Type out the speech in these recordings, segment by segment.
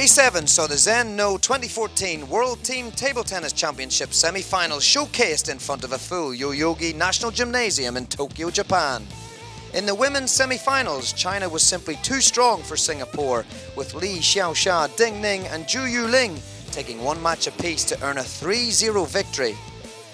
27 saw the Zen No 2014 World Team Table Tennis Championship semi-finals showcased in front of a full Yoyogi National Gymnasium in Tokyo, Japan. In the women's semi-finals, China was simply too strong for Singapore, with Li Xiaoxia, Ding Ning and Zhu Yuling taking one match apiece to earn a 3-0 victory.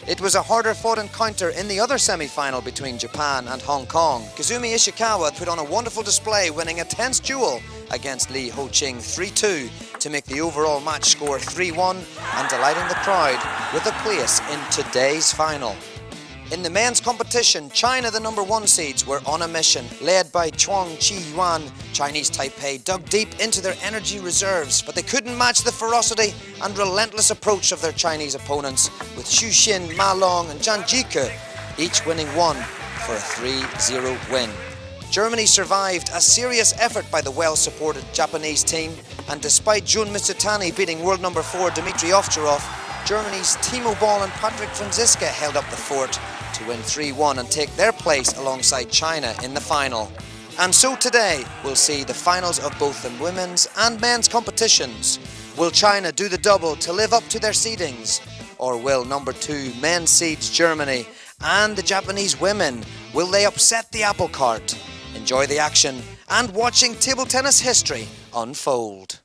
It was a harder fought encounter in the other semi-final between Japan and Hong Kong. Kazumi Ishikawa put on a wonderful display, winning a tense duel against Li Hoqing 3-2 to make the overall match score 3-1 and delighting the crowd with a place in today's final. In the men's competition, China, the #1 seeds, were on a mission. Led by Chuang Qiyuan, Chinese Taipei dug deep into their energy reserves, but they couldn't match the ferocity and relentless approach of their Chinese opponents, with Xu Xin, Ma Long and Zhang Jike each winning one for a 3-0 win. Germany survived a serious effort by the well-supported Japanese team, and despite Jun Mitsutani beating world #4 Dmitry Ovtcharov, Germany's Timo Boll and Patrick Franziska held up the fort to win 3-1 and take their place alongside China in the final. And so today, we'll see the finals of both the women's and men's competitions. Will China do the double to live up to their seedings? Or will #2 men's seeds Germany and the Japanese women, will they upset the apple cart? Enjoy the action and watching table tennis history unfold.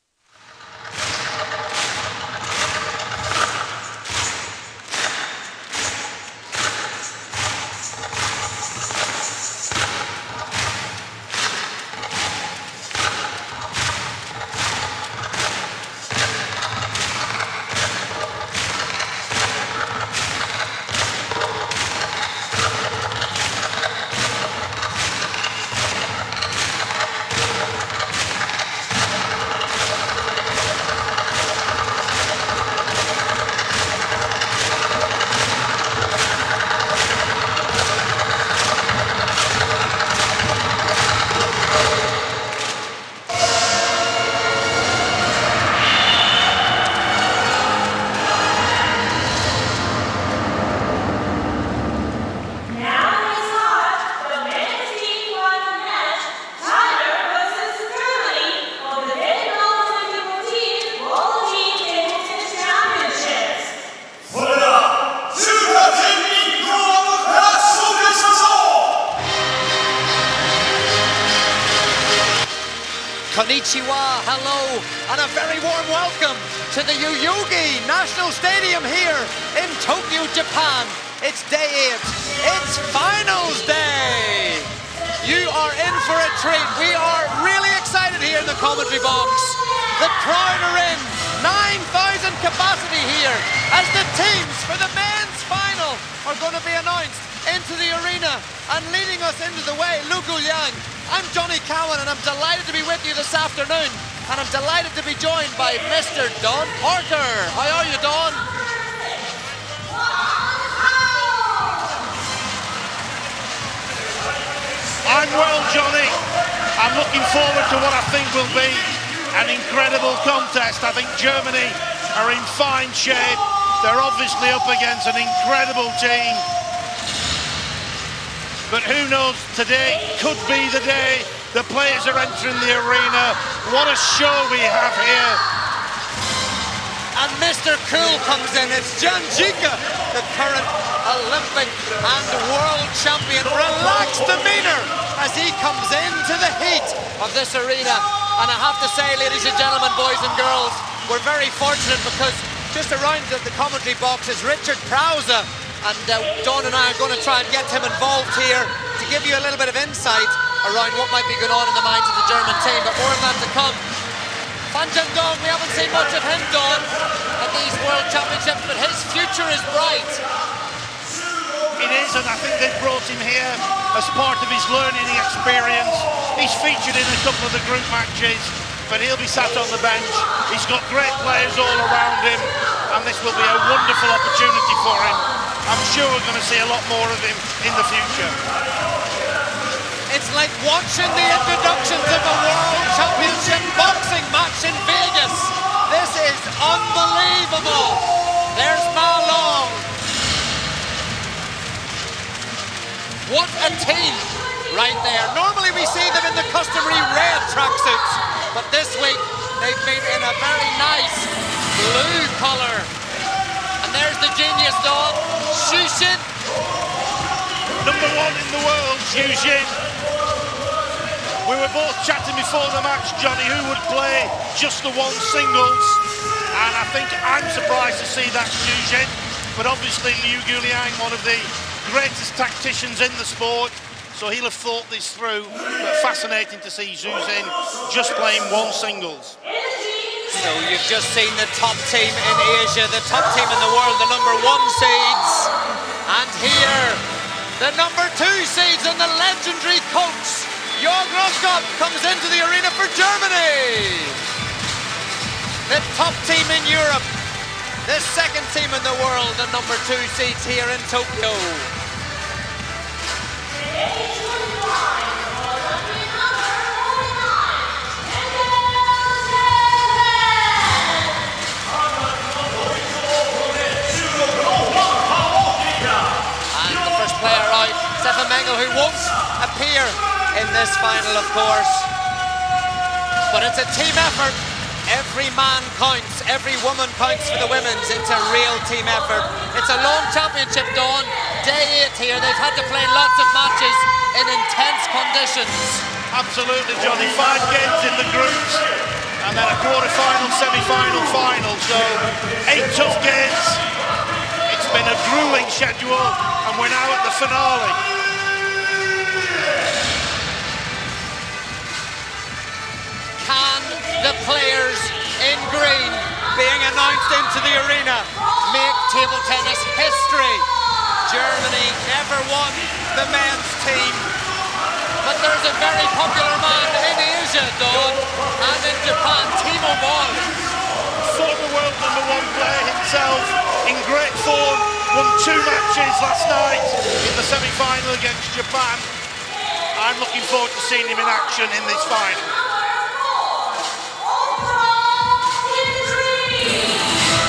Konnichiwa, hello, and a very warm welcome to the Yoyogi National Stadium here in Tokyo, Japan. It's day 8, it's finals day. You are in for a treat. We are really excited here in the commentary box. The crowd are in, 9,000 capacity here as the teams for the men's final are going to be announced into the arena, and leading us into the way, Lu Guliang. I'm Johnny Cowan, and I'm delighted to be with you this afternoon, and I'm delighted to be joined by Mr. Don Parker. How are you, Don? I'm well, Johnny. I'm looking forward to what I think will be an incredible contest. I think Germany are in fine shape. They're obviously up against an incredible team. But who knows, today could be the day. The players are entering the arena. What a show we have here. And Mr. Cool comes in. It's Zhang Jike, the current Olympic and world champion. Relaxed demeanor as he comes into the heat of this arena. And I have to say, ladies and gentlemen, boys and girls, we're very fortunate because just around the commentary box is Richard Prause. And Don and I are going to try and get him involved here to give you a little bit of insight around what might be going on in the minds of the German team, but more of that to come. Fan Zhendong, we haven't seen much of him, Don, at these World Championships, but his future is bright. It is, and I think they've brought him here as part of his learning experience. He's featured in a couple of the group matches, but he'll be sat on the bench. He's got great players all around him, and this will be a wonderful opportunity for him. I'm sure we're going to see a lot more of him in the future. It's like watching the introductions of a World Championship boxing match in Vegas. This is unbelievable. There's Ma Long. What a team right there. Normally we see them in the customary red tracksuits, but this week They've been in a very nice blue colour. And there's the genius dog, Shushin. #1 in the world, Shushin. We were both chatting before the match, Johnny, who would play just the one singles. And I think I'm surprised to see that Shushin. But obviously Liu Guliang, one of the greatest tacticians in the sport, so he'll have thought this through. But fascinating to see Zhu Xin just playing one singles. So you've just seen the top team in Asia, the top team in the world, the #1 seeds. And here, the #2 seeds and the legendary coach, Jörg Roskopf, comes into the arena for Germany. The top team in Europe, the second team in the world, the #2 seeds here in Tokyo. Player out, Stefan Mengel, who won't appear in this final, of course. But it's a team effort. Every man counts, every woman counts for the women's. It's a real team effort. It's a lone championship, Dawn. Day 8 here. They've had to play lots of matches in intense conditions. Absolutely, Johnny. 5 games in the groups, and then a quarter-final, semi-final, final. So 8 tough games. It's been a grueling schedule, and we're now at the finale. Can the players in green being announced into the arena make table tennis history? Germany never won the men's team, but there's a very popular man in Asia, Dawn, and in Japan, Timo Boll. Former world #1 player himself, in great form, won 2 matches last night in the semi-final against Japan. I'm looking forward to seeing him in action in this final.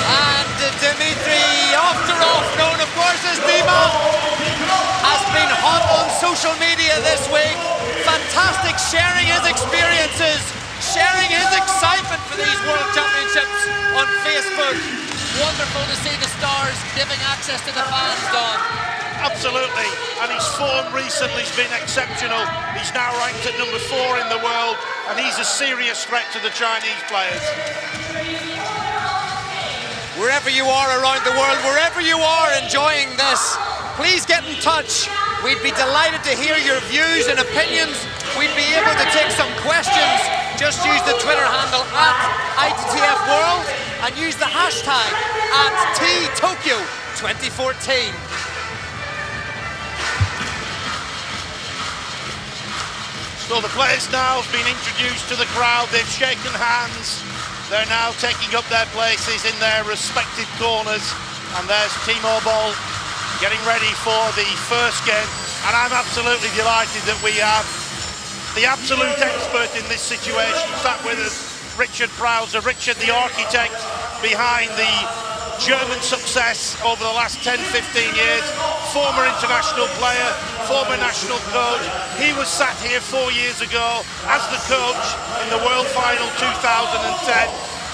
And Dmitry Ovtcharov, known of course as Dima, has been hot on social media this week. Fantastic, sharing his experiences, sharing his excitement for these World Championships on Facebook. Wonderful to see the stars giving access to the fans, Don. Absolutely, and his form recently has been exceptional. He's now ranked at #4 in the world, and he's a serious threat to the Chinese players. Wherever you are around the world, wherever you are enjoying this, please get in touch. We'd be delighted to hear your views and opinions. We'd be able to take some questions. Just use the Twitter handle @ITTFWorld and use the hashtag @TTokyo2014. So the players now have been introduced to the crowd. They've shaken hands. They're now taking up their places in their respective corners. And there's Timo Boll getting ready for the first game. And I'm absolutely delighted that we have the absolute expert in this situation sat with us, Richard Browser. Richard, the architect behind the German success over the last 10-15 years, former international player, former national coach. He was sat here 4 years ago as the coach in the World Final 2010,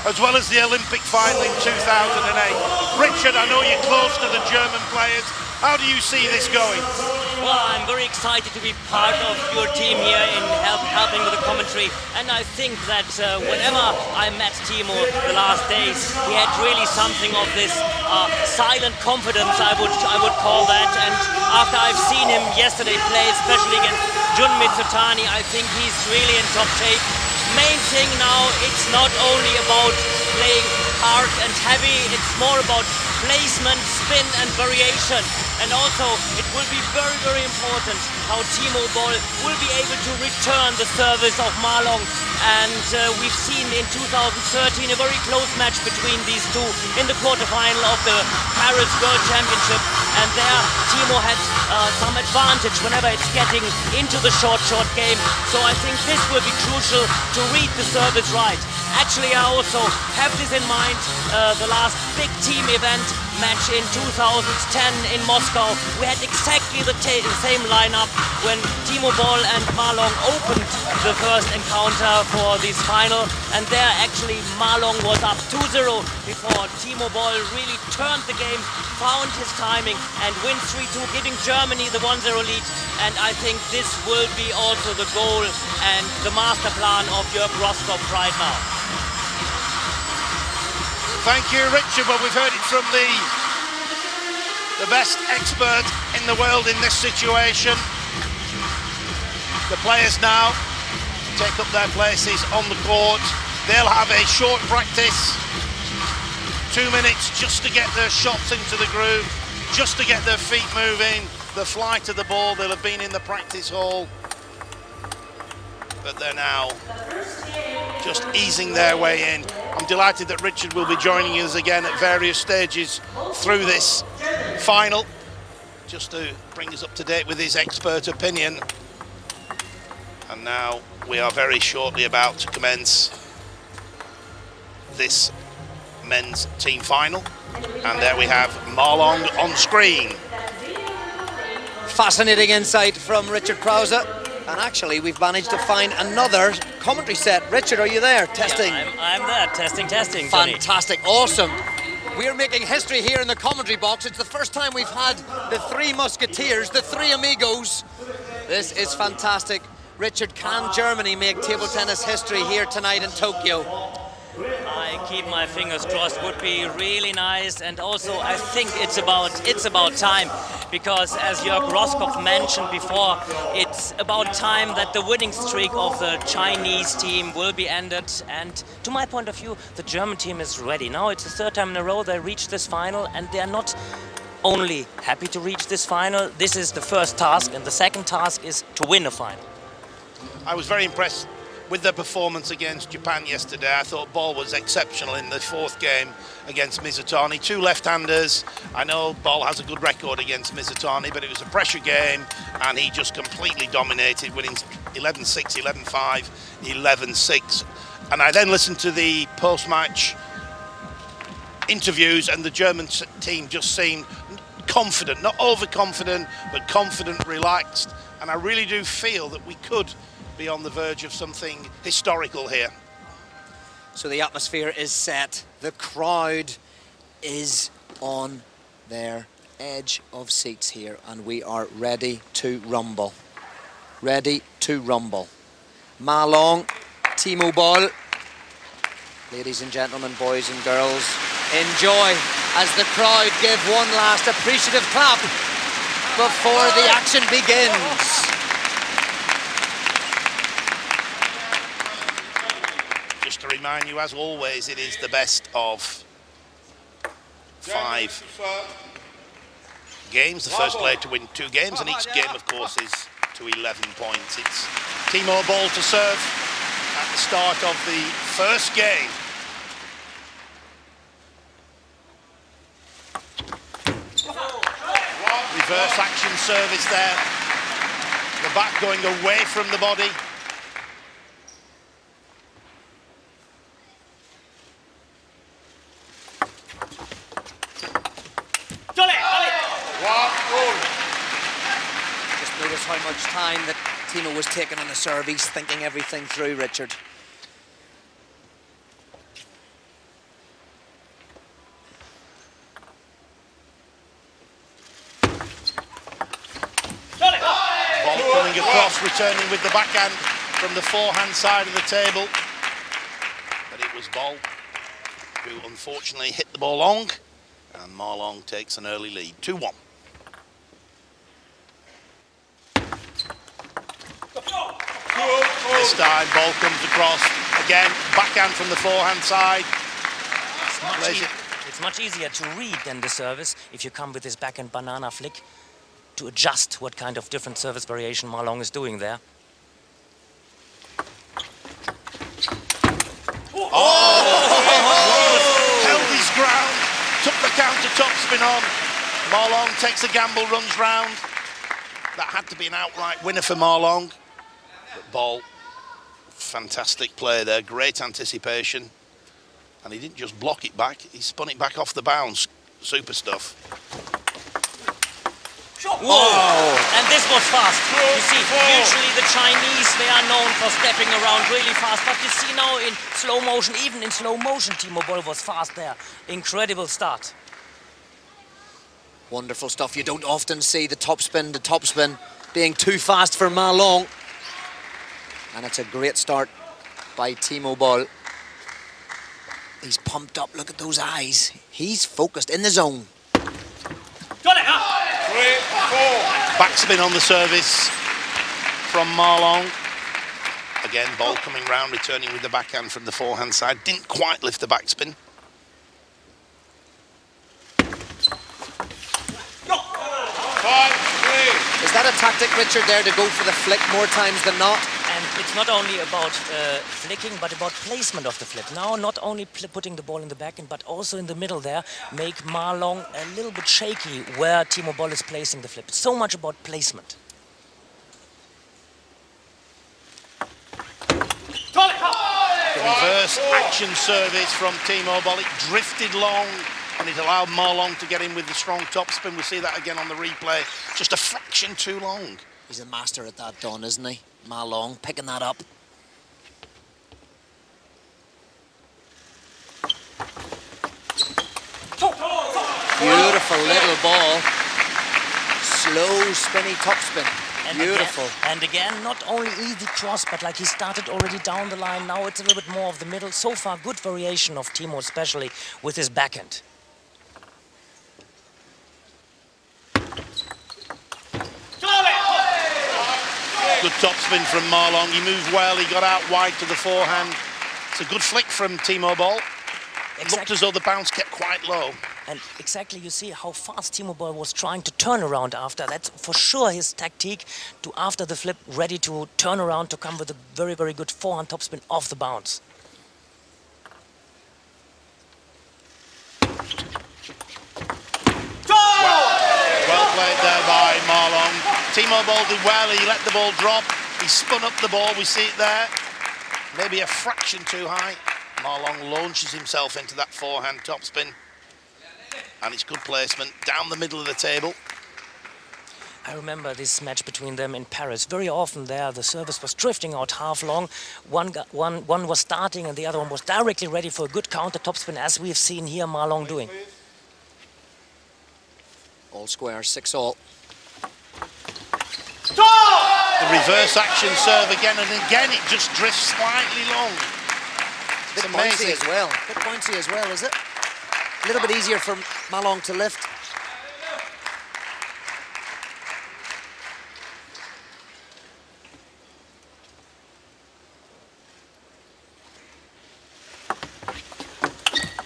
as well as the Olympic final in 2008. Richard, I know you're close to the German players. How do you see this going? Well, I'm very excited to be part of your team here in helping with the commentary. And I think that whenever I met Timo the last days, he had really something of this silent confidence, I would call that. And after I've seen him yesterday play, especially against Jun Mitsutani, I think he's really in top shape. Main thing now, it's not only about playing hard and heavy, it's more about placement, spin and variation. And also, it will be very, very important how Timo Boll will be able to return the service of Ma Long. And we've seen in 2013 a very close match between these two in the quarterfinal of the Paris World Championship. and there Timo had some advantage whenever it's getting into the short game. So I think this will be crucial to read the service right. Actually, I also have this in mind, the last big team event match in 2010 in Moscow. We had exactly the same lineup when Timo Boll and Malong opened the first encounter for this final, and there actually Malong was up 2-0 before Timo Boll really turned the game, found his timing and wins 3-2, giving Germany the 1-0 lead. And I think this will be also the goal and the master plan of Jörg Roskopf right now. Thank you, Richard. Well, we've heard it from the best expert in the world in this situation. The players now take up their places on the court. They'll have a short practice, 2 minutes just to get their shots into the groove, just to get their feet moving, the flight of the ball. They'll have been in the practice hall, but they're now just easing their way in. I'm delighted that Richard will be joining us again at various stages through this final, just to bring us up to date with his expert opinion. And now we are very shortly about to commence this men's team final. And there we have Malong on screen. Fascinating insight from Richard Prause. And actually, we've managed to find another commentary set. Richard, are you there? Testing. Yeah, I'm there. Testing, Johnny. Fantastic. Awesome. We're making history here in the commentary box. It's the first time we've had the three musketeers, the three amigos. This is fantastic. Richard, can Germany make table tennis history here tonight in Tokyo? I keep my fingers crossed. Would be really nice, and also I think it's about time, because as Jörg Roskopf mentioned before, it's about time that the winning streak of the Chinese team will be ended. And to my point of view, the German team is ready. Now it's the third time in a row they reached this final, and they're not only happy to reach this final. This is the first task, and the second task is to win a final. I was very impressed with their performance against Japan yesterday. I thought Boll was exceptional in the fourth game against Mizutani. Two left-handers. I know Boll has a good record against Mizutani, but it was a pressure game, and he just completely dominated, winning 11-6, 11-5, 11-6. And I then listened to the post-match interviews, and the German team just seemed confident, not overconfident, but confident, relaxed. And I really do feel that we could be on the verge of something historical here. So the atmosphere is set. The crowd is on their edge of seats here, and we are ready to rumble. Ready to rumble. Malong, Timo Boll. Ladies and gentlemen, boys and girls, enjoy as the crowd give one last appreciative clap before the action begins. Just to remind you, as always, it is the best of 5 games. The first player to win 2 games, and each game, of course, is to 11 points. It's Timo Boll to serve at the start of the first game. Reverse action service there. The back going away from the body. Just notice how much time that Timo was taking on the serve. He's thinking everything through, Richard. Ball coming across, returning with the backhand from the forehand side of the table. But it was Boll who unfortunately hit the ball long, and Malong takes an early lead, 2-1. This time, Boll comes across. Again, backhand from the forehand side. It's much easier to read than the service if you come with this backhand banana flick to adjust what kind of different service variation Malong is doing there. Held his ground, took the counter topspin on, Ma Long takes a gamble, runs round. That had to be an outright winner for Ma Long. But Ball, fantastic play there, great anticipation. And he didn't just block it back, he spun it back off the bounce. Super stuff. Whoa! And this was fast. You see, usually the Chinese, they are known for stepping around really fast, but you see now in slow motion, even in slow motion, Timo Boll was fast there. Incredible start. Wonderful stuff. You don't often see the topspin being too fast for Ma Long. And it's a great start by Timo Boll. He's pumped up, look at those eyes. He's focused in the zone. Got it, huh? 3, 4. Backspin on the service from Ma Long. Again, Boll coming round, returning with the backhand from the forehand side. Didn't quite lift the backspin. 5, 3. Is that a tactic, Richard, there to go for the flick more times than not? And it's not only about flicking, but about placement of the flip. Now, not only putting the ball in the backhand, but also in the middle there, make Ma Long a little bit shaky where Timo Boll is placing the flip. It's so much about placement. The reverse action service from Timo Boll. It drifted long, and it allowed Ma Long to get in with the strong topspin. We see that again on the replay. Just a fraction too long. He's a master at that, Don, isn't he? Ma Long picking that up. Beautiful little ball. Slow, spinny topspin. Beautiful. And again, not only easy cross, but like he started already down the line. Now it's a little bit more of the middle. So far, good variation of Timo, especially with his backhand. Good topspin from Ma Long. He moved well. He got out wide to the forehand. It's a good flick from Timo Boll. It looked as though the bounce kept quite low. And exactly, you see how fast Timo Boll was trying to turn around after. That's for sure his tactique, to after the flip, ready to turn around to come with a very, very good forehand topspin off the bounce. Well played there by Ma Long. Timo Boll did well. He let the ball drop. He spun up the ball. We see it there. Maybe a fraction too high. Ma Long launches himself into that forehand topspin. And it's good placement down the middle of the table. I remember this match between them in Paris. Very often there, the service was drifting out half long. One was starting and the other one was directly ready for a good counter topspin, as we've seen here Ma Long doing. All square, 6-all. The reverse action serve again, and again it just drifts slightly long. Bit bouncy as well. Bit bouncy as well, is it? A little bit easier for Ma Long to lift.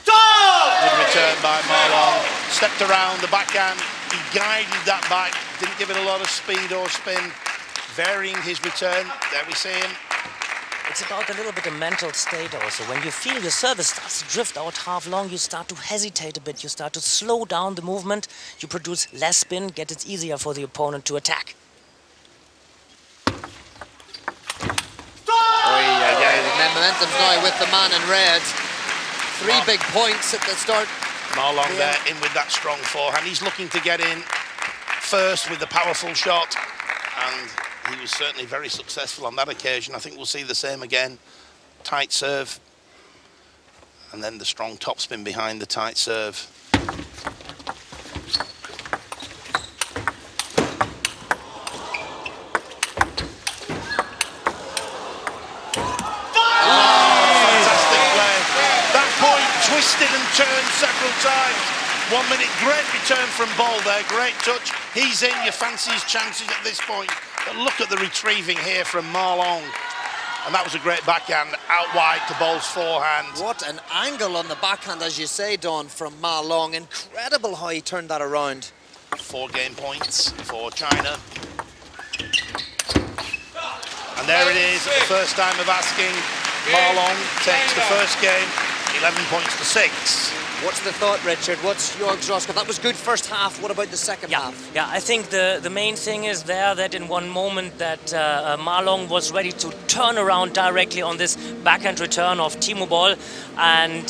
Good return by Ma Long. Stepped around the backhand. He guided that back. Didn't give it a lot of speed or spin. Varying his return. There we see him. It's about a little bit of mental state also. When you feel your service starts to drift out half long, you start to hesitate a bit. You start to slow down the movement. You produce less spin, get it easier for the opponent to attack. The momentum's now with the man in red. 3 big points at the start. Ma Long there in with that strong forehand. He's looking to get in first with the powerful shot, and he was certainly very successful on that occasion. I think we'll see the same again. Tight serve, and then the strong topspin behind the tight serve. Fantastic play. That point twisted and turned several times. 1 minute, great return from Boll there, great touch. He's in, you fancy his chances at this point. But look at the retrieving here from Ma Long. And that was a great backhand out wide to Boll's forehand. What an angle on the backhand, as you say, Don, from Ma Long. Incredible how he turned that around. 4 game points for China. And there it is, at the first time of asking. Ma Long takes the first game, 11 points to 6. What's the thought, Richard? What's Jörg's Roscoe? That was good first half. What about the second half? Yeah, I think the main thing is there that in one moment that Marlon was ready to turn around directly on this backhand return of Timo ball, and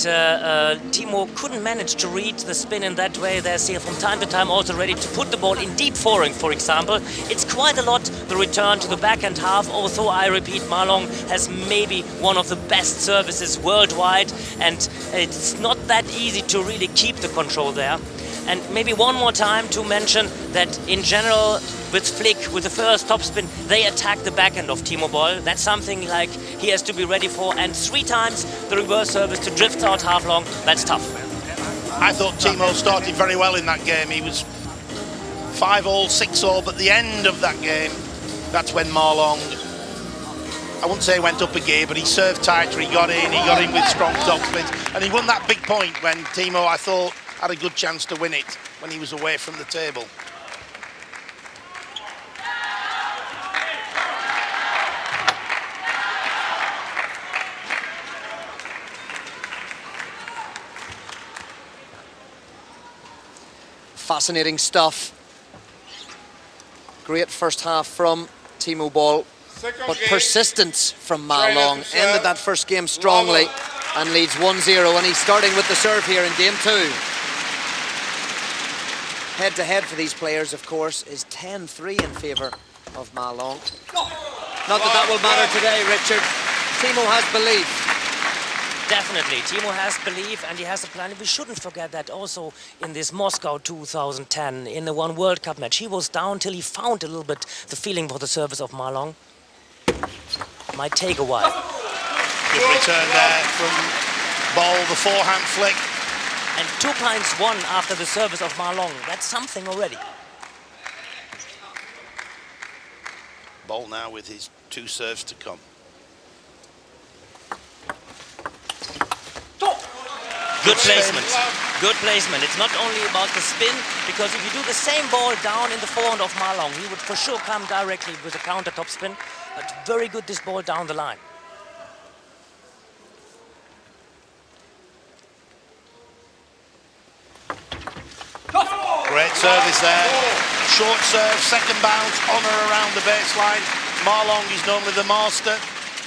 Timo couldn't manage to read the spin in that way. There's here from time to time also ready to put the ball in deep foring, for example. It's quite a lot, the return to the backhand half, although I repeat, Marlon has maybe one of the best services worldwide, and it's not that easy to really keep the control there. And maybe one more time to mention that in general with Flick, with the first topspin, they attack the backhand of Timo ball. That's something like he has to be ready for, and 3 times the reverse service to drift out half long, that's tough. I thought Timo started very well in that game. He was 5-all, 6-all, but the end of that game, that's when Marlon, I wouldn't say went up a gear, but he served tighter, he got in with strong topspins, and he won that big point when Timo, I thought, had a good chance to win it when he was away from the table. Fascinating stuff. Great first half from Timo ball, but persistence from Marlon. Ended that first game strongly and leads 1-0, and he's starting with the serve here in game 2. Head-to-head for these players, of course, is 10-3 in favour of Marlon. Not that that will matter today, Richard. Timo has belief. Definitely, Timo has belief and he has a plan. We shouldn't forget that also in this Moscow 2010, in the one World Cup match, he was down till he found a little bit the feeling for the service of Marlon. Might take a while. Good return there from Ball, the forehand flick. And 2 points won after the service of Marlon. That's something already. Ball now with his 2 serves to come. Good placement. Good placement. It's not only about the spin, because if you do the same ball down in the forehand of Marlon, he would for sure come directly with a counter top spin. But very good this ball down the line. Great service there. Short serve, second bounce, on or around the baseline. Marlon is normally the master.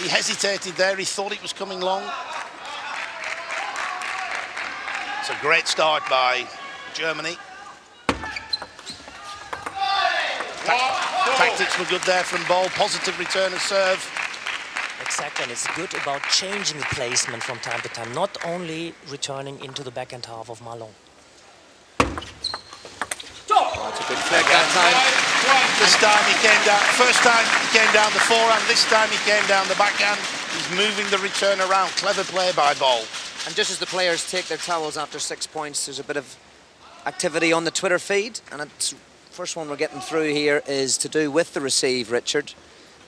He hesitated there, he thought it was coming long. It's a great start by Germany. Tactics were good there from Ball, positive return of serve. Exactly, and it's good about changing the placement from time to time, not only returning into the backhand half of Marlon. Oh, it's a good flick that time. This time he came down, first time he came down the forehand, this time he came down the backhand. He's moving the return around, clever play by Ball. And just as the players take their towels after 6 points, there's a bit of activity on the Twitter feed, and it's first one we're getting through here is to do with the receive, Richard.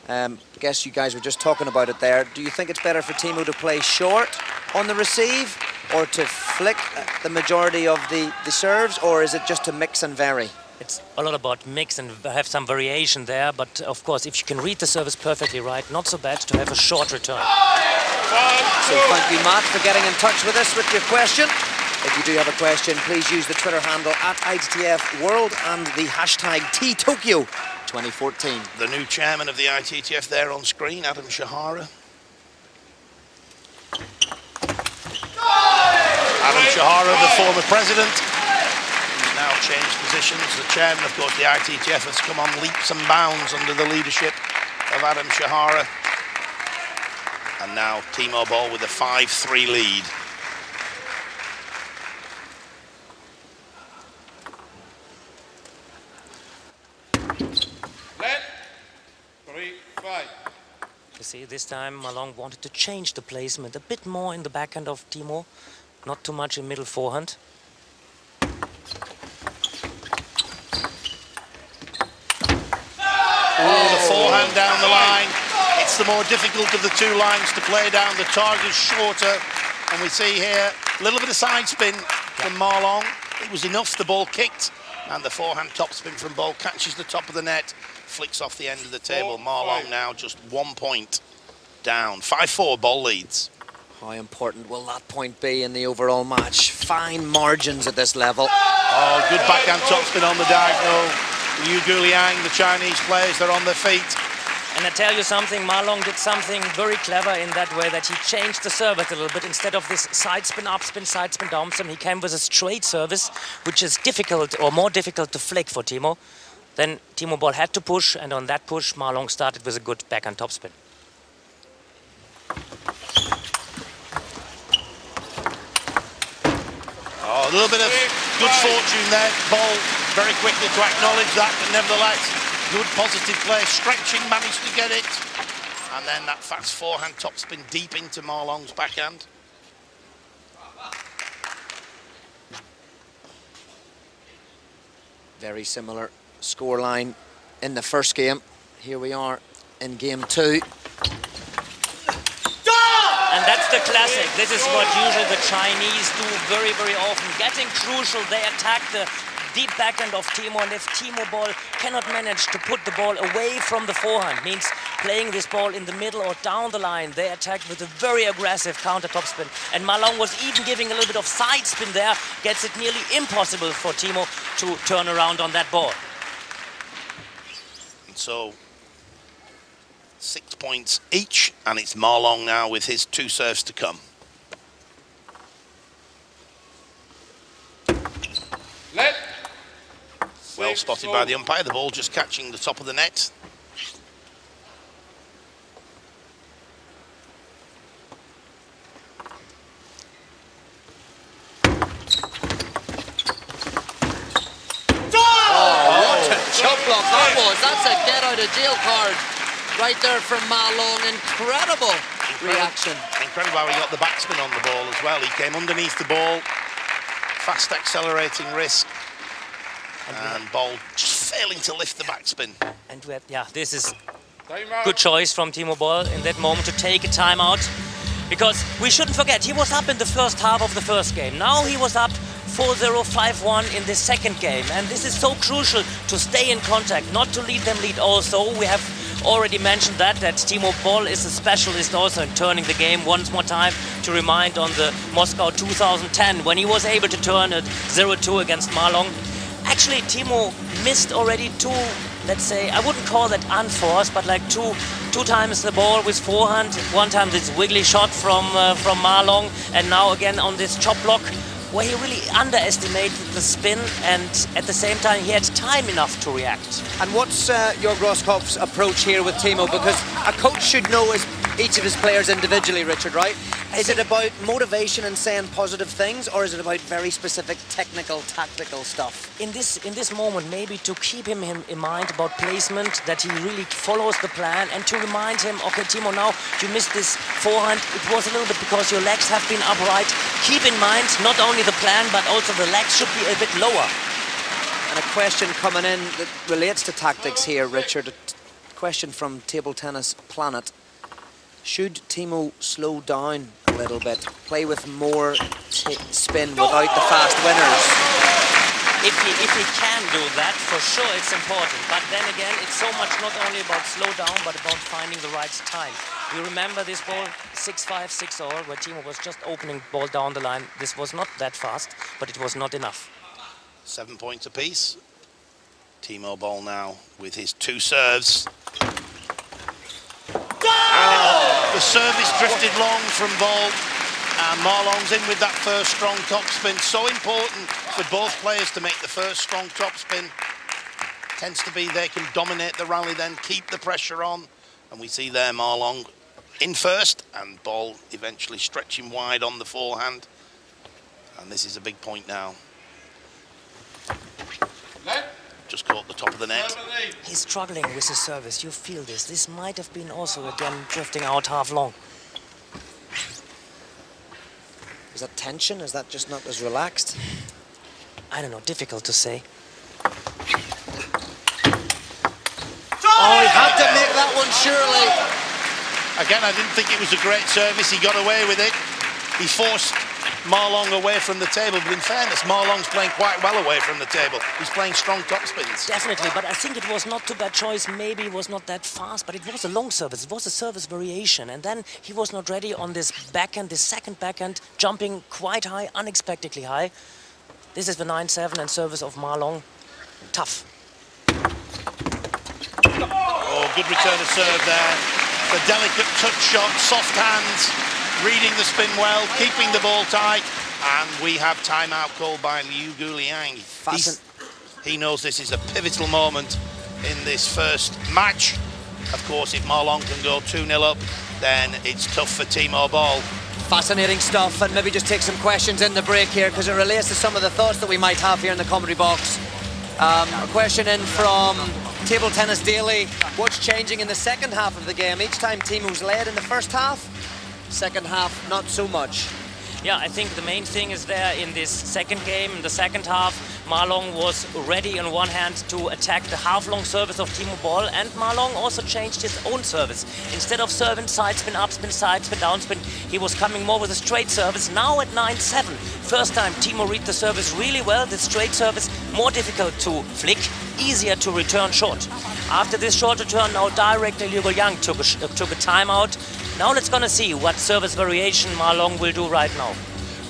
I guess you guys were just talking about it there. Do you think it's better for Timo to play short on the receive, or to flick the majority of the serves, or is it just to mix and vary? It's a lot about mix and have some variation there, but of course, if you can read the service perfectly right, not so bad to have a short return. So thank you, Matt, for getting in touch with us with your question. If you do have a question, please use the Twitter handle @ITTF World and the hashtag #TTokyo 2014. The new chairman of the ITTF there on screen, Adam Shahara. Adam Shahara, the former president, who's now changed positions. The chairman, of course, the ITTF has come on leaps and bounds under the leadership of Adam Shahara. And now Timo Ball with a 5-3 lead. You see, this time Marlon wanted to change the placement a bit more in the backhand of Timo, not too much in middle forehand. Oh, the forehand down the line. It's the more difficult of the 2 lines to play down. The target's shorter, and we see here a little bit of side spin from Marlon. It was enough, the ball kicked, and the forehand topspin from Ball catches the top of the net, flicks off the end of the table. Marlon now just 1 point down. 5-4, Ball leads. How important will that point be in the overall match? Fine margins at this level. Oh, good backhand topspin on the diagonal. Liu Guliang, the Chinese players, they're on their feet. And I tell you something, Ma Long did something very clever in that way, that he changed the service a little bit. Instead of this side spin, up spin, side spin, down spin, he came with a straight service, which is difficult or more difficult to flick for Timo. Then Timo Boll had to push, and on that push, Ma Long started with a good backhand topspin. Oh, a little bit of good fortune there. Boll very quickly to acknowledge that, but nevertheless, good positive play. Stretching managed to get it. And then that fast forehand topspin deep into Ma Long's backhand. Very similar scoreline in the first game. Here we are in game 2. And that's the classic. This is what usually the Chinese do very, very often. Getting crucial, they attack the deep backhand of Timo, and if Timo Boll cannot manage to put the ball away from the forehand, means playing this ball in the middle or down the line, they attack with a very aggressive counter topspin. And Ma Long was even giving a little bit of side spin there, gets it nearly impossible for Timo to turn around on that ball. And so 6 points each, and it's Ma Long now with his 2 serves to come. Well spotted by the umpire, the ball just catching the top of the net. Oh, what a chop block that was. That's a get out of jail card right there from Ma Long. Incredible reaction. Incredible how he got the backspin on the ball as well. He came underneath the ball, fast accelerating wrist. And Boll just failing to lift the backspin. And we had, yeah, this is good choice from Timo Boll in that moment to take a timeout. Because we shouldn't forget, he was up in the first half of the first game. Now he was up 4-0, 5-1 in the second game. And this is so crucial to stay in contact, not to lead them lead also. We have already mentioned that Timo Boll is a specialist also in turning the game once more time, to remind on the Moscow 2010 when he was able to turn it 0-2 against Ma Long. Actually, Timo missed already 2, let's say, I wouldn't call that unforced, but like two times the ball with forehand. One time this wiggly shot from Ma Long, and now again on this chop block, where he really underestimated the spin, and at the same time he had time enough to react. And what's Jörg Rosskopf's approach here with Timo? Because a coach should know each of his players individually, Richard, right? Is it about motivation and saying positive things, or is it about very specific technical, tactical stuff? In this moment, maybe to keep him in mind about placement, that he really follows the plan, and to remind him, okay, Timo, now you missed this forehand. It was a little bit because your legs have been upright. Keep in mind, not only the plan, but also the legs should be a bit lower. And a question coming in that relates to tactics here, Richard. A question from Table Tennis Planet. Should Timo slow down a little bit, play with more spin without the fast winners? If he can do that, for sure it's important. But then again, it's so much not only about slow down, but about finding the right time. You remember this ball, 6-5, 6-0, where Timo was just opening ball down the line. This was not that fast, but it was not enough. 7 points apiece. Timo Boll now with his 2 serves. The service drifted long from Boll, and Ma Long's in with that first strong topspin. So important for both players to make the first strong topspin. Tends to be they can dominate the rally, then keep the pressure on. And we see there Ma Long in first, and Boll eventually stretching wide on the forehand. And this is a big point now. Just caught the top of the net. He's struggling with his service, you feel this. This might have been also again drifting out half long. Is that tension? Is that just not as relaxed? I don't know, difficult to say. Oh, he had to make that one, surely. Again, I didn't think it was a great service. He got away with it. He forced Ma Long away from the table, but in fairness, Ma Long's playing quite well away from the table. He's playing strong top spins. Definitely, but I think it was not too bad choice. Maybe it was not that fast, but it was a long service. It was a service variation, and then he was not ready on this backhand, this second backhand, jumping quite high, unexpectedly high. This is the 9-7 and service of Ma Long. Tough. Oh, good return of serve there. The delicate touch shot, soft hands, reading the spin well, keeping the ball tight, and we have timeout called by Liu Guliang. He knows this is a pivotal moment in this first match. Of course, if Ma Long can go 2-0 up, then it's tough for Timo Boll. Fascinating stuff, and maybe just take some questions in the break here, because it relates to some of the thoughts that we might have here in the commentary box. A question in from Table Tennis Daily. What's changing in the second half of the game? Each time Timo's led in the first half, second half not so much. Yeah, I think the main thing is there in this second game, in the second half, Ma Long was ready on one hand to attack the half-long service of Timo Boll, and Ma Long also changed his own service. Instead of serving side spin, up spin, side spin, down spin, he was coming more with a straight service. Now at 9-7, first time Timo read the service really well. The straight service more difficult to flick, easier to return short. After this short return, now directly Liu Guliang took a timeout. Now let's gonna see what service variation Ma Long will do right now.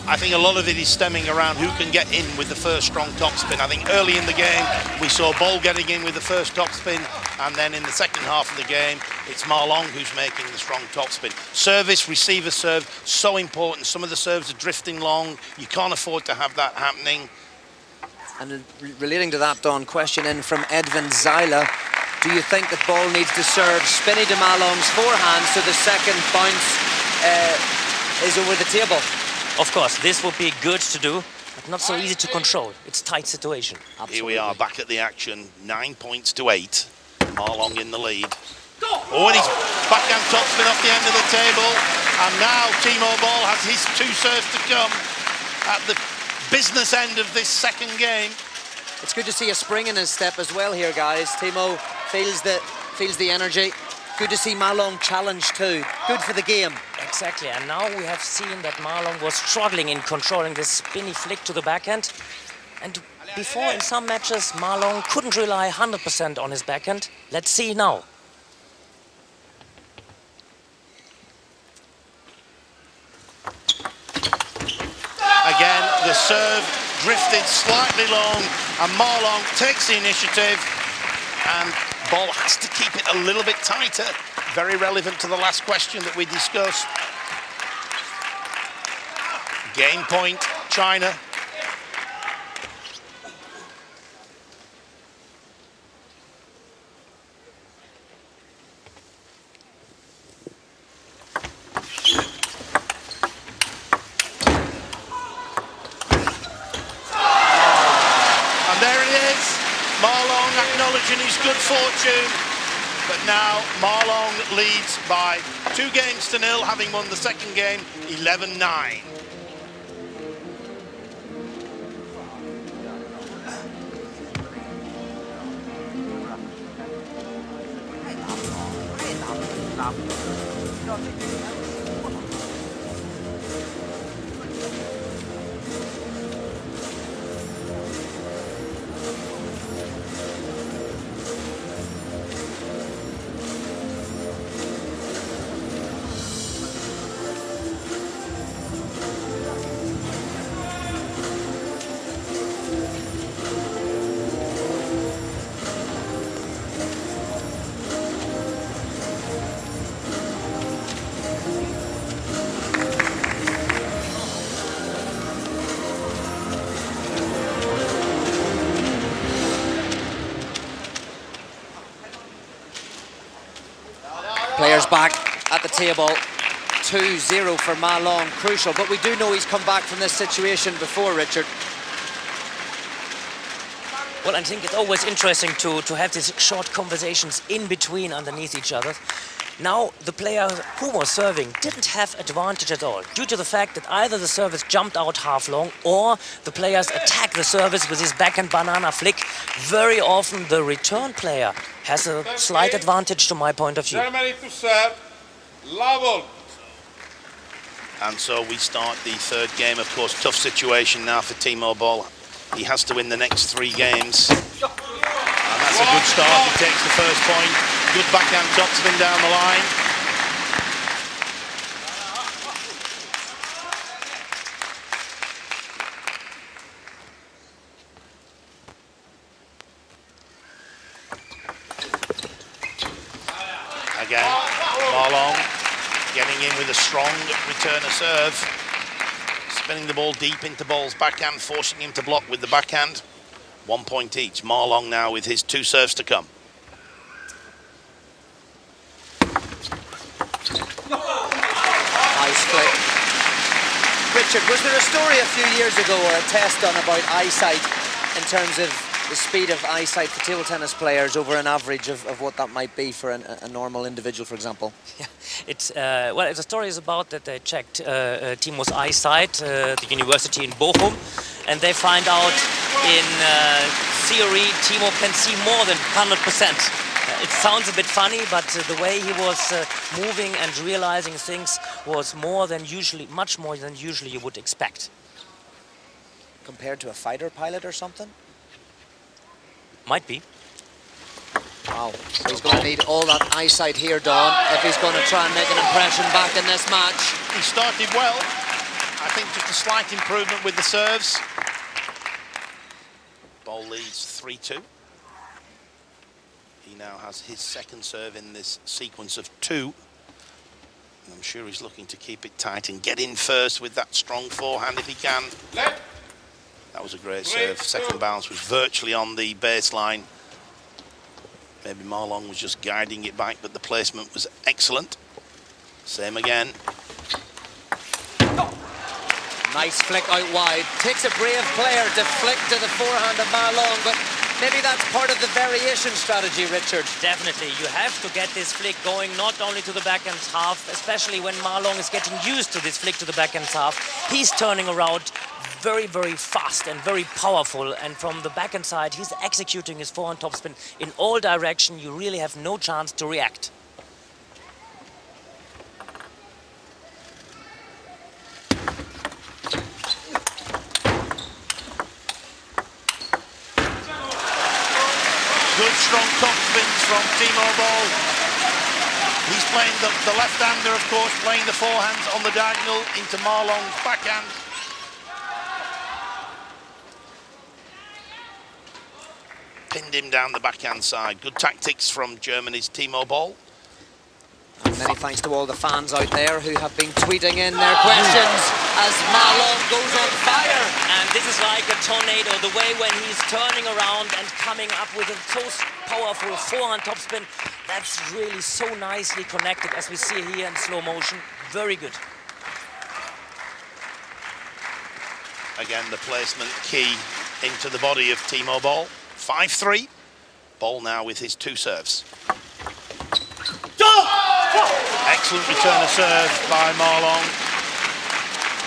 I think a lot of it is stemming around who can get in with the first strong topspin. I think early in the game, we saw Boll getting in with the first topspin, and then in the second half of the game, it's Ma Long who's making the strong topspin. Service, receiver serve, so important. Some of the serves are drifting long. You can't afford to have that happening. And relating to that, Don, question in from Edwin Zyla. Do you think that Boll needs to serve spinny to Ma Long's forehand so the second bounce is over the table? Of course, this would be good to do, but not so easy to control. It's a tight situation. Absolutely. Here we are back at the action, 9 points to 8. Ma Long in the lead. Oh, and he's backhand topspin off the end of the table. And now Timo Boll has his 2 serves to come at the business end of this second game. It's good to see a spring in his step as well here, guys. Timo feels the energy. Good to see Ma Long challenge too. Good for the game. Exactly, and now we have seen that Ma Long was struggling in controlling this spinny flick to the backhand. And before, in some matches, Ma Long couldn't rely 100% on his backhand. Let's see now. Again, the serve drifted slightly long, and Ma Long takes the initiative, and Boll has to keep it a little bit tighter. Very relevant to the last question that we discussed. Game point, China. And there it is. Ma Long acknowledging his good fortune. But now Ma Long leads by 2 games to 0, having won the second game 11-9. Players back at the table, 2-0 for Ma Long, crucial. But we do know he's come back from this situation before, Richard. Well, I think it's always interesting to have these short conversations in between underneath each other. Now, the player who was serving didn't have advantage at all, due to the fact that either the service jumped out half long or the players attack the service with his backhand banana flick. Very often the return player has a slight advantage to my point of view. Germany to serve, level. And so we start the third game. Of course, tough situation now for Timo Boll. He has to win the next 3 games. And that's a good start. He takes the first point. Good backhand topspin down the line. Again, Marlon getting in with a strong return of serve. Spinning the ball deep into Boll's backhand, forcing him to block with the backhand. 1 point each. Marlon now with his 2 serves to come. Nice flick. Richard, was there a story a few years ago, or a test done about eyesight in terms of the speed of eyesight for table tennis players over an average of what that might be for a normal individual, for example? Yeah, it's well, the story is about that they checked Timo's eyesight, the university in Bochum, and they find out in theory Timo can see more than 100%. It sounds a bit funny, but the way he was moving and realizing things was more than usually, much more than usually you would expect. Compared to a fighter pilot or something? Might be. Wow, so he's going to need all that eyesight here, Don, if he's going to try and make an impression back in this match. He started well. I think just a slight improvement with the serves. Boll leads 3-2. He now has his second serve in this sequence of 2. And I'm sure he's looking to keep it tight and get in first with that strong forehand if he can. That was a great serve. Second bounce was virtually on the baseline. Maybe Marlon was just guiding it back, but the placement was excellent. Same again. Nice flick out wide. Takes a brave player to flick to the forehand of Marlon, but maybe that's part of the variation strategy, Richard. Definitely. You have to get this flick going not only to the backhand half, especially when Marlon is getting used to this flick to the backhand half. He's turning around very, very fast and very powerful, and from the backhand side he's executing his forehand topspin in all directions. You really have no chance to react. Good strong topspins from Timo Boll. He's playing the left-hander, of course, playing the forehands on the diagonal into Marlon's backhand. Pinned him down the backhand side. Good tactics from Germany's Timo Boll. And many thanks to all the fans out there who have been tweeting in their questions as Marlon goes on fire. And this is like a tornado, the way when he's turning around and coming up with a so powerful forehand topspin. That's really so nicely connected, as we see here in slow motion. Very good. Again, the placement key into the body of Timo Boll. 5-3. Boll now with his 2 serves. Excellent return of serve by Marlon.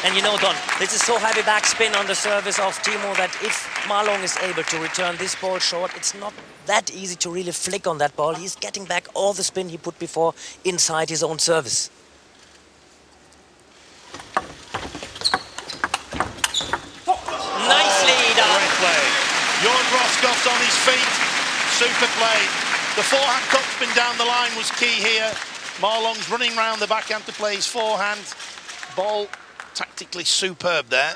And you know, Don, this is so heavy backspin on the service of Timo that if Marlon is able to return this ball short, it's not that easy to really flick on that ball. He's getting back all the spin he put before inside his own service. Nicely done. Great play. Jorn Roskopf's on his feet. Super play. The forehand topspin down the line was key here. Marlon's running round the backhand to play his forehand. Boll tactically superb there.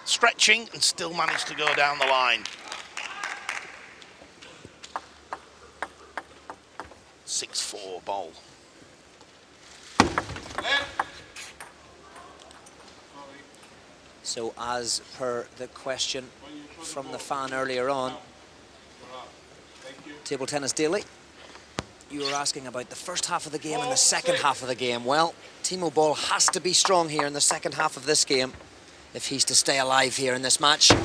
Stretching and still managed to go down the line. 6-4 Boll. So as per the question from the fan earlier on, Table Tennis Daily, you were asking about the first half of the game and the second half of the game. Well, Timo Boll has to be strong here in the second half of this game if he's to stay alive here in this match. Yeah.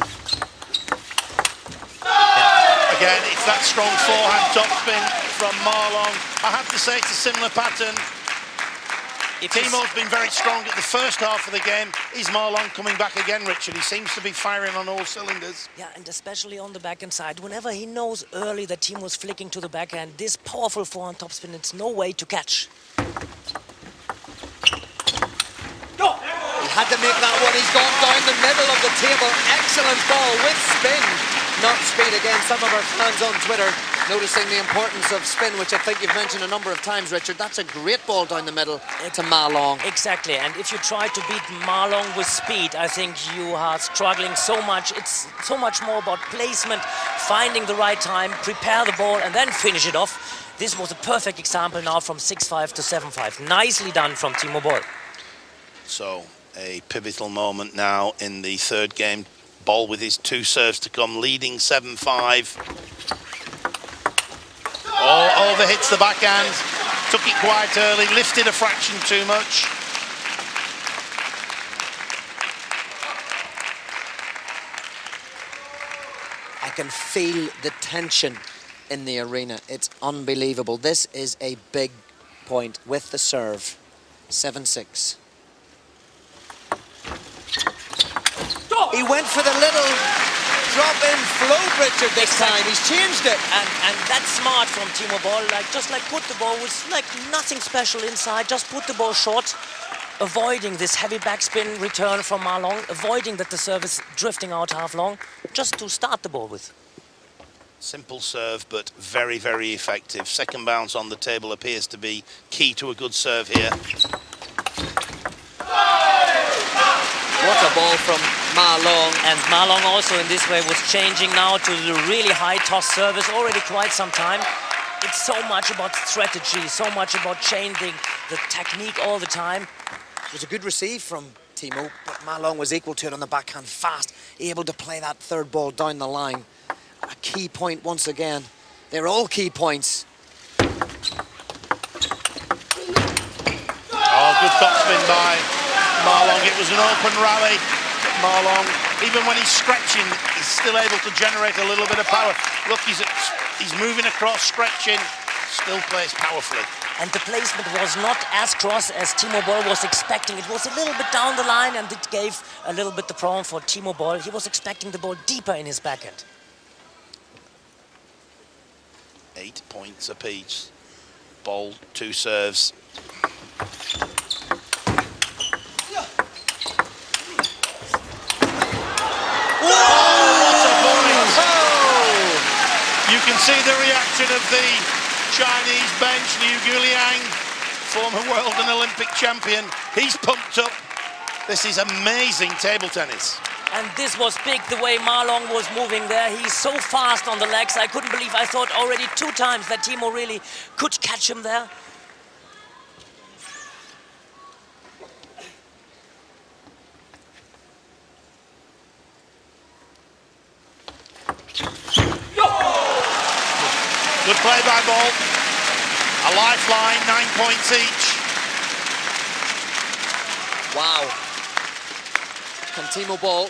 Again, it's that strong forehand topspin from Marlon. I have to say it's a similar pattern. Timo's been very strong at the first half of the game. Is Marlon coming back again, Richard? He seems to be firing on all cylinders. Yeah, and especially on the backhand side. Whenever he knows early that Timo's flicking to the backhand, this powerful forehand topspin, it's no way to catch. Had to make that one. He's gone down the middle of the table. Excellent ball with spin, not speed. Again, some of our fans on Twitter noticing the importance of spin, which I think you've mentioned a number of times, Richard. That's a great ball down the middle to Ma Long. Exactly, and if you try to beat Ma Long with speed, I think you are struggling so much. It's so much more about placement, finding the right time, prepare the ball, and then finish it off. This was a perfect example now from 6-5 to 7-5. Nicely done from Timo Boll. So, a pivotal moment now in the third game. Boll with his 2 serves to come, leading 7-5. Oh, overhits the backhand. Took it quite early, lifted a fraction too much. I can feel the tension in the arena. It's unbelievable. This is a big point with the serve. 7-6. He went for the little drop-in float, Richard, this time. He's changed it. And that's smart from Timo Boll. Just put the ball with nothing special inside. Just put the ball short, avoiding this heavy backspin return from Ma Long, avoiding that the serve is drifting out half long, just to start the ball with. Simple serve, but very, very effective. Second bounce on the table appears to be key to a good serve here. What a ball from Ma Long. And Ma Long also in this way was changing now to the really high toss service already quite some time. It's so much about strategy, so much about changing the technique all the time. It was a good receive from Timo, but Ma Long was equal to it on the backhand, fast, able to play that third ball down the line. A key point once again. They're all key points. Oh, good topspin by Ma Long. It was an open rally. Ma Long, even when he's stretching, he's still able to generate a little bit of power. Look, he's moving across, stretching, still plays powerfully. And the placement was not as cross as Timo Boll was expecting. It was a little bit down the line, and it gave a little bit the problem for Timo Boll. He was expecting the ball deeper in his backhand. 8 points apiece. Boll, 2 serves. You can see the reaction of the Chinese bench. Liu Guliang, former world and Olympic champion. He's pumped up. This is amazing table tennis. And this was big, the way Ma Long was moving there. He's so fast on the legs. I couldn't believe, I thought already 2 times that Timo really could catch him there. Good play by Boll. A lifeline, 9 points each. Wow. Can Timo Boll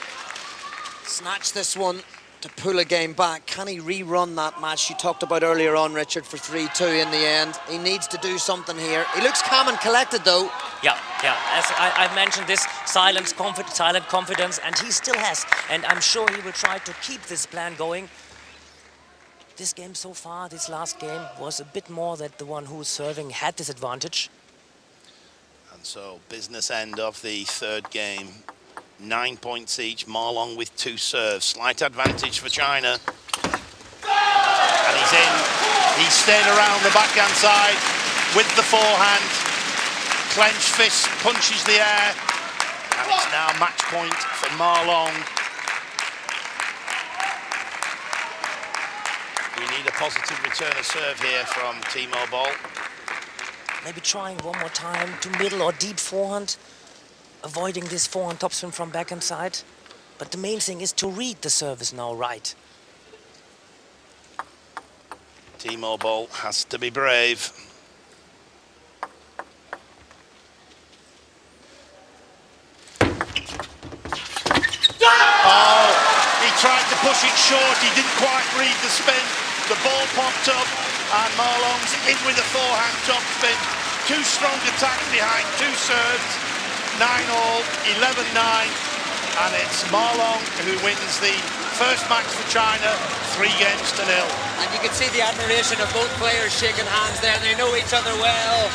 snatch this one to pull a game back? Can he rerun that match you talked about earlier on, Richard, for 3-2 in the end? He needs to do something here. He looks calm and collected, though. Yeah. As I mentioned, this silent confidence, and he still has. And I'm sure he will try to keep this plan going. This game so far, this last game, was a bit more that the one who's serving had this advantage. And so, business end of the third game. 9 points each, Ma Long with 2 serves. Slight advantage for China. And he's in. He's stayed around the backhand side with the forehand. Clenched fist, punches the air. And it's now match point for Ma Long. We need a positive return of serve here from Timo Boll. Maybe trying one more time to middle or deep forehand. Avoiding this forehand topspin from backhand side. But the main thing is to read the service now right. Timo Boll has to be brave. Oh, he tried to push it short. He didn't quite read the spin. The ball popped up and Ma Long's in with a forehand topspin. 2 strong attacks behind 2 serves. 9-all, 11-9. And it's Ma Long who wins the first match for China, 3-0. And you can see the admiration of both players shaking hands there. They know each other well.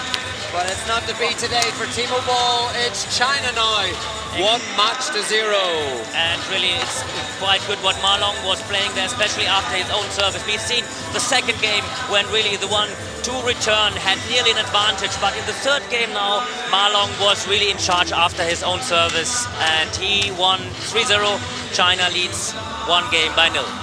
But it's not to be today for Timo Boll. It's China now. 1-0. And really, it's quite good what Ma Long was playing there, especially after his own service. We've seen the second game when really the 1-2 return had nearly an advantage, but in the third game now, Ma Long was really in charge after his own service, and he won 3-0. China leads 1 game by 0.